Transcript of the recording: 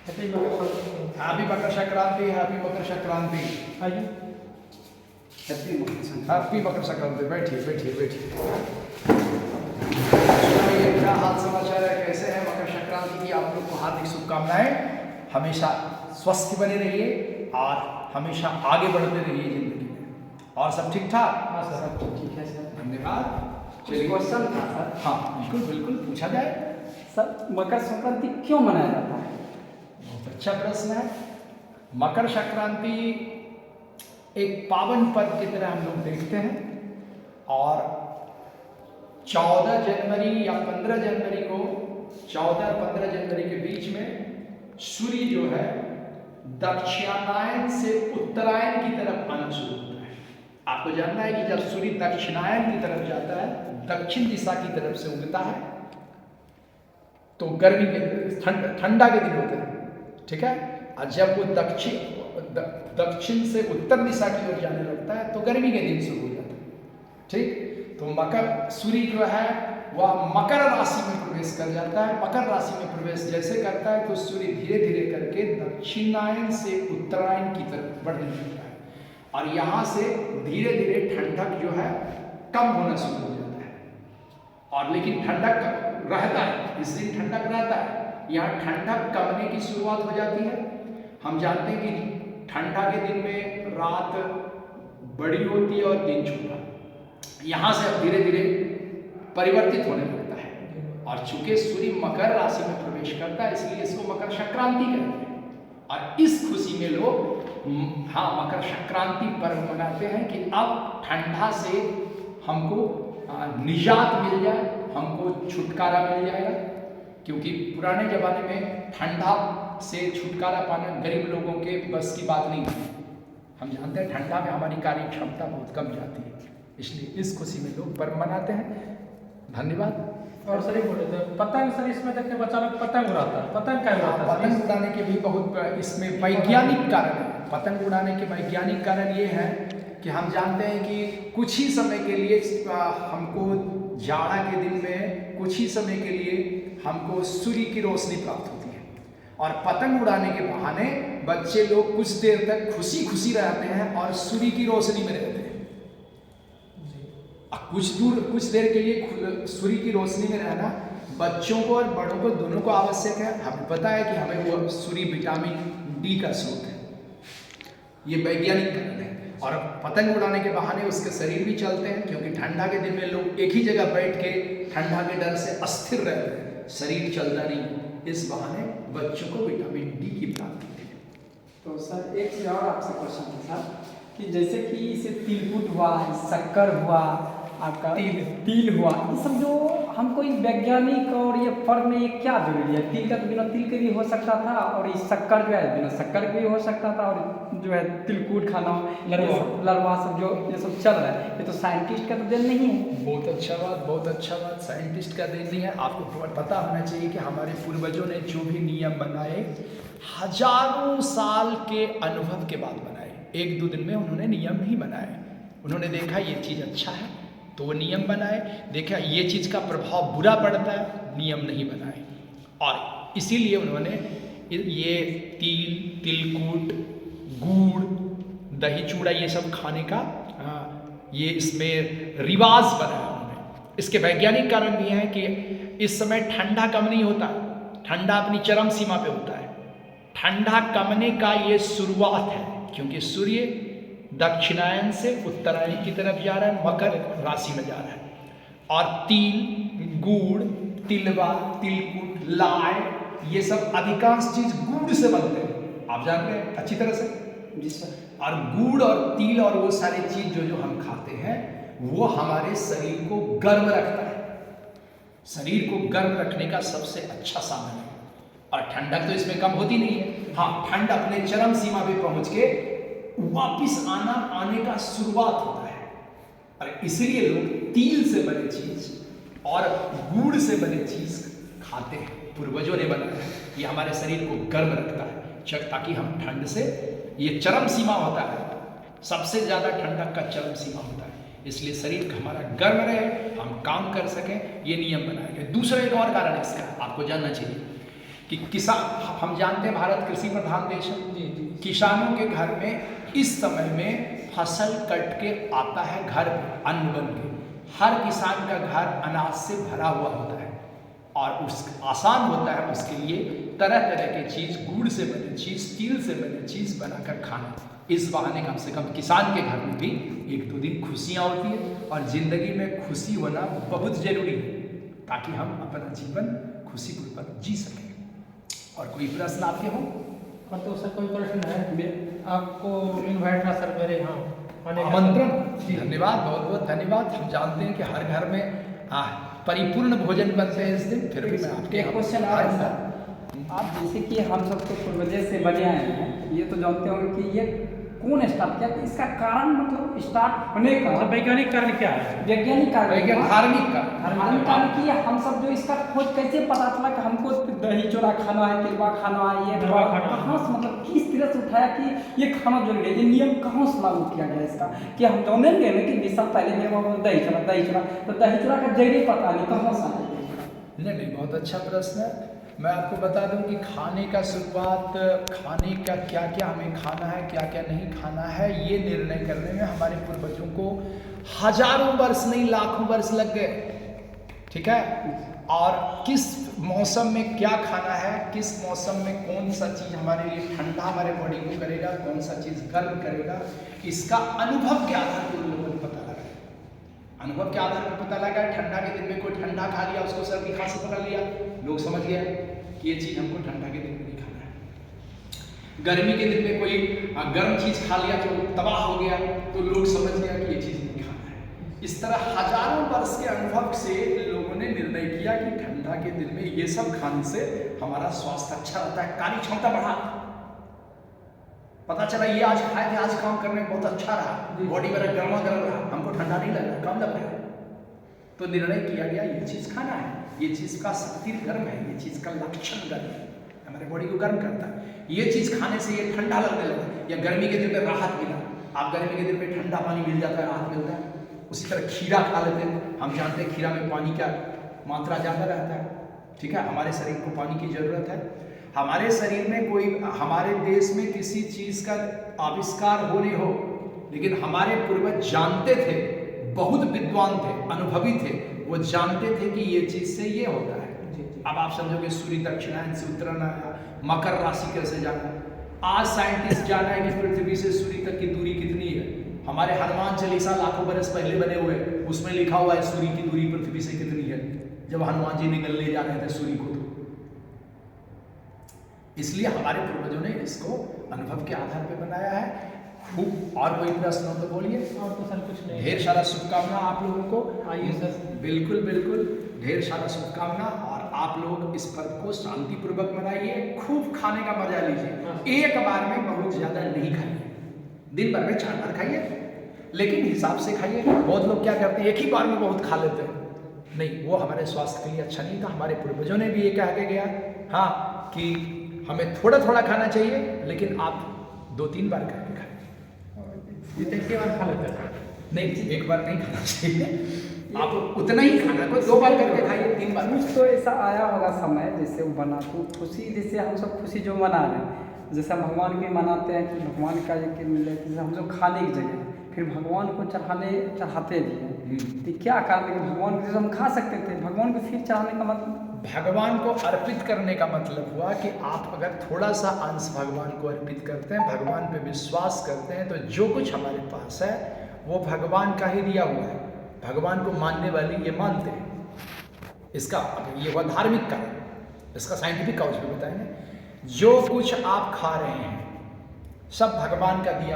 Happy Makar Sankranti, happy Makar Sankranti, happy Makar Sankranti. बैठिए बैठिए बैठिए। क्या हाल समाचार है, कैसे हैं? मकर संक्रांति की आप लोग को हार्दिक शुभकामनाएं। हमेशा स्वस्थ बने रहिए और हमेशा आगे बढ़ते रहिए जिंदगी में। और सब ठीक ठाक? हाँ सर, सब ठीक है सर। धन्यवाद। चलिए, क्वेश्चन था सर। हाँ बिल्कुल बिल्कुल, पूछा जाए। सर, मकर संक्रांति क्यों मनाया जाता है? बहुत अच्छा प्रश्न है। मकर संक्रांति एक पावन पर्व की तरह हम लोग देखते हैं और 14 जनवरी या 15 जनवरी को, 14 और 15 जनवरी के बीच में सूर्य जो है दक्षिणायन से उत्तरायण की तरफ आना शुरू होता है। आपको जानना है कि जब सूर्य दक्षिणायन की तरफ जाता है, दक्षिण दिशा की तरफ से उगता है, तो गर्मी के ठंडा के दिन होते हैं, ठीक है। और जब वो दक्षिण से उत्तर दिशा की ओर जाने लगता है तो गर्मी के दिन शुरू हो जाता है, ठीक। तो मकर सूर्य जो है वह मकर राशि में प्रवेश कर जाता है। मकर राशि में प्रवेश जैसे करता है तो सूर्य धीरे धीरे करके दक्षिणायन से उत्तरायण की तरफ बढ़ने लगता है और यहाँ से धीरे धीरे ठंडक जो है कम होना शुरू हो जाता है। और लेकिन ठंडक रहता है, इस दिन ठंडक रहता है। यहाँ ठंडक कमने की शुरुआत हो जाती है। हम जानते हैं कि ठंडा के दिन में रात बड़ी होती है और दिन छोटा। यहाँ से अब धीरे धीरे परिवर्तित होने लगता है और चूंकि सूर्य मकर राशि में प्रवेश करता है इसलिए इसको मकर संक्रांति कहते हैं। और इस खुशी में लोग मकर संक्रांति पर्व मनाते हैं कि अब ठंडा से हमको निजात मिल जाए, हमको छुटकारा मिल जाएगा। क्योंकि पुराने ज़माने में ठंडा से छुटकारा पाना गरीब लोगों के बस की बात नहीं थी। हम जानते हैं ठंडा में हमारी कार्य क्षमता बहुत कम जाती है, इसलिए इस खुशी में लोग पर्व मनाते हैं। धन्यवाद। और सर एक बोले थे पतंग, सर इसमें देखते बच्चा लोग पतंग उड़ाता है, पतंग क्या उड़ाता है? पतंग उड़ाने के भी बहुत इसमें वैज्ञानिक कारण है। पतंग उड़ाने के वैज्ञानिक कारण ये है कि हम जानते हैं कि कुछ ही समय के लिए हमको जाड़ा के दिन में कुछ ही समय के लिए हमको सूर्य की रोशनी प्राप्त होती है और पतंग उड़ाने के बहाने बच्चे लोग कुछ देर तक खुशी खुशी रहते हैं और सूर्य की रोशनी में रहते हैं। कुछ देर के लिए सूर्य की रोशनी में रहना बच्चों को और बड़ों को दोनों को आवश्यक है। हमें पता है कि हमें वो सूर्य विटामिन डी का स्रोत है, ये वैज्ञानिक कारण है। और पतंग उड़ाने के बहाने उसके शरीर भी चलते हैं, क्योंकि ठंडा के दिन में लोग एक ही जगह बैठ के ठंडा के डर से अस्थिर रहते हैं, शरीर चलता नहीं। इस बहाने बच्चों को विटामिन डी की प्राप्ति होती है। तो सर एक से और आपसे क्वेश्चन था सर कि जैसे कि इसे तिलकुट हुआ, शक्कर हुआ, आपका तिल हुआ, ये सब जो हमको इस वैज्ञानिक और ये पर्व में ये क्या जरूरी है? तिल का तो बिना तिल के भी हो सकता था और इस शक्कर जो है बिना शक्कर के भी हो सकता था, और जो है तिलकुट खाना, लड़वा सब जो ये सब चल रहा है, ये तो साइंटिस्ट का तो देन नहीं है। बहुत अच्छा बात, बहुत अच्छा बात। साइंटिस्ट का देन नहीं है। आपको पता होना चाहिए कि हमारे पूर्वजों ने जो भी नियम बनाए हजारों साल के अनुभव के बाद बनाए। एक दो दिन में उन्होंने नियम नहीं बनाए। उन्होंने देखा ये चीज़ अच्छा है तो वो नियम बनाए, देखा ये चीज़ का प्रभाव बुरा पड़ता है, नियम नहीं बनाए। और इसीलिए उन्होंने ये तिलकुट, गुड़, दही चूड़ा ये सब खाने का ये इसमें रिवाज बनाया उन्होंने। इसके वैज्ञानिक कारण भी हैं कि इस समय ठंडा कम नहीं होता, ठंडा अपनी चरम सीमा पे होता है। ठंडा कमने का ये शुरुआत है क्योंकि सूर्य दक्षिणायन से उत्तरायण की तरफ जा रहा है, मकर राशि में जा रहा है। और तिल, गुड़, तिलवा, तिलकुट, लाय ये सब अधिकांश चीज गुड़ से बनते हैं, आप जानते हैं अच्छी तरह से। जी सर। और गुड़ और तिल और वो सारी चीज जो हम खाते हैं वो हमारे शरीर को गर्म रखता है। शरीर को गर्म रखने का सबसे अच्छा साधन है। और ठंडक तो इसमें कम होती नहीं है। हाँ, ठंड अपने चरम सीमा पे पहुंच के वापिस आने का शुरुआत होता है। और इसलिए लोग तिल से बने चीज और गुड़ से बने चीज खाते हैं। पूर्वजों ने बनाया है, ये हमारे शरीर को गर्म रखता है ताकि हम ठंड से, ये चरम सीमा होता है, सबसे ज्यादा ठंडक का चरम सीमा होता है, इसलिए शरीर हमारा गर्म रहे, हम काम कर सकें, ये नियम बनाए गए। दूसरा एक और कारण है इसका आपको जानना चाहिए कि किसान, हम जानते हैं भारत कृषि प्रधान देश है। जी जी। किसानों के घर में इस समय में फसल कट के आता है घर पे अन्न बन के। हर किसान का घर अनाज से भरा हुआ होता है और उस आसान होता है उसके लिए तरह तरह के चीज़, गुड़ से बने चीज़, तिल से बने चीज़ बनाकर खाना। इस बहाने कम से कम किसान के घर में भी एक दो दिन खुशियाँ होती है और ज़िंदगी में खुशी होना बहुत ज़रूरी है ताकि हम अपना जीवन खुशीपूर्वक जी सकें। और कोई प्रश्न आपके हो? हाँ तो सर कोई प्रश्न है? आपको इनवाइट था सर मेरे यहाँ आने का। आमंत्रण, धन्यवाद, बहुत बहुत धन्यवाद। हम जानते हैं कि हर घर में परिपूर्ण भोजन बनते हैं इस दिन, फिर भी मैं आपके एक क्वेश्चन आ रहा है सर, आप जैसे कि हम सब तो पूर्वजों से बने आए हैं, ये तो जानते होंगे कि ये कौन स्टार्ट किया, इसका कारण मतलब स्टार्ट होने का मतलब वैज्ञानिक कारण क्या है? वैज्ञानिक कारण, धार्मिक का धार्मिक कारण कि हम सब जो इसका खोज कैसे पता चला कि हमको दही चूड़ा खाना है, तिलवा खाना है, ये तिलवा खाना है। कहाँ से मतलब किस तरह से उठाया कि ये खाना जरूरी है, ये नियम कहाँ से लागू किया गया इसका? कि हम जानेंगे ना कि 20 साल पहले मेरे बाबा दही चूड़ा तो दही चूड़ा का जरिए पता नहीं कहाँ से आया। नहीं, बहुत अच्छा प्रश्न है। मैं आपको बता दूं कि खाने का शुरुआत, खाने का क्या क्या हमें खाना है, क्या क्या नहीं खाना है, ये निर्णय करने में हमारे पूर्वजों को हजारों वर्ष नहीं लाखों वर्ष लग गए। ठीक है, और किस मौसम में क्या खाना है, किस मौसम में कौन सा चीज़ हमारे लिए ठंडा हमारे बॉडी को करेगा, कौन सा चीज़ गर्म करेगा, इसका अनुभव के आधार पर उन लोगों को पता लगा। अनुभव के आधार पर पता लगा। ठंडा के दिन में कोई ठंडा खा लिया, उसको सर्दी खांसी पकड़ लिया, लोग समझ गए कि ये चीज़ हमको ठंडा के दिन में नहीं खाना है। गर्मी के दिन में कोई गर्म चीज़ खा लिया तो तबाह हो गया, तो लोग समझ गया कि ये चीज़ नहीं खाना है। इस तरह हजारों वर्ष के अनुभव से लोगों ने निर्णय किया कि ठंडा के दिन में ये सब खाने से हमारा स्वास्थ्य अच्छा रहता है, कार्य क्षमता बढ़ा। पता चला ये आज खाए थे, आज काम करने में बहुत अच्छा रहा, बॉडी मेरा गर्मा गर्म रहा, हमको ठंडा नहीं लग रहा, कम लग रहा है। तो निर्णय किया गया ये चीज़ खाना है, ये चीज़ का शक्ति गर्म है, ये चीज़ का लक्षण गर्म है, हमारे बॉडी को गर्म करता है। ये चीज़ खाने से ये ठंडा लगने लगा, या गर्मी के दिन में राहत मिला। आप गर्मी के दिन में ठंडा पानी मिल जाता है, राहत मिलता है। उसी तरह खीरा खा लेते हैं, हम जानते हैं खीरा में पानी का मात्रा ज़्यादा रहता है। ठीक है, हमारे शरीर को पानी की ज़रूरत है। हमारे शरीर में कोई, हमारे देश में किसी चीज़ का आविष्कार हो नहीं हो, लेकिन हमारे पूर्वज जानते थे, बहुत विद्वान थे, अनुभवी थे, वो जानते थे कि ये चीज़ से ये होता है। अब आप समझोगे सूर्य दक्षिणायन से उत्तरायण आया, मकर राशि कैसे जाना। आज साइंटिस्ट जाना है कि पृथ्वी से सूर्य तक की दूरी कितनी है। हमारे हनुमान चालीसा लाखों बरस पहले बने हुए, उसमें लिखा हुआ है सूर्य की दूरी पृथ्वी से कितनी है, जब हनुमान जी निकलने जा रहे थे सूर्य को। इसलिए हमारे पूर्वजों ने इसको अनुभव के आधार पर बनाया है। खूब, और कोई प्रश्न हो तो बोलिए। और तो सर कुछ नहीं। ढेर सारा शुभकामना आप लोगों को। आइए सर। बिल्कुल बिल्कुल, ढेर सारा शुभकामना। और आप लोग इस पर्व को शांतिपूर्वक मनाइए, खूब खाने का मजा लीजिए। एक बार में बहुत ज़्यादा नहीं खाइए, दिन भर में 4 बार खाइए, लेकिन हिसाब से खाइए। बहुत लोग क्या करते हैं, एक ही बार में बहुत खा लेते हैं। नहीं, वो हमारे स्वास्थ्य के लिए अच्छा नहीं था। हमारे पूर्वजों ने भी ये कह के गया, हाँ, कि हमें थोड़ा थोड़ा खाना चाहिए, लेकिन आप 2-3 बार करके खाएं। ये तो एक बार खा लेते हैं? नहीं, एक बार नहीं खाना चाहिए, आप उतना ही खाना, कोई 2 बार करके खाइए, 3 बार। कुछ तो ऐसा आया होगा समय, जैसे वो बना तो खुशी, जैसे हम सब खुशी जो मना रहे हैं, जैसे हम भगवान के मनाते हैं कि भगवान का ये मिले, जैसे हम लोग खाने की जगह फिर भगवान को चढ़ाते भी हैं, तो क्या कारण है कि भगवान को जैसे हम खा सकते थे, भगवान को फिर चढ़ाने का मतलब? भगवान को अर्पित करने का मतलब हुआ कि आप अगर थोड़ा सा अंश भगवान को अर्पित करते हैं, भगवान पे विश्वास करते हैं, तो जो कुछ हमारे पास है वो भगवान का ही दिया हुआ है। भगवान को मानने वाले ये मानते हैं। इसका ये हुआ धार्मिक का, इसका साइंटिफिक काउच भी बताएंगे। जो कुछ आप खा रहे हैं सब भगवान का दिया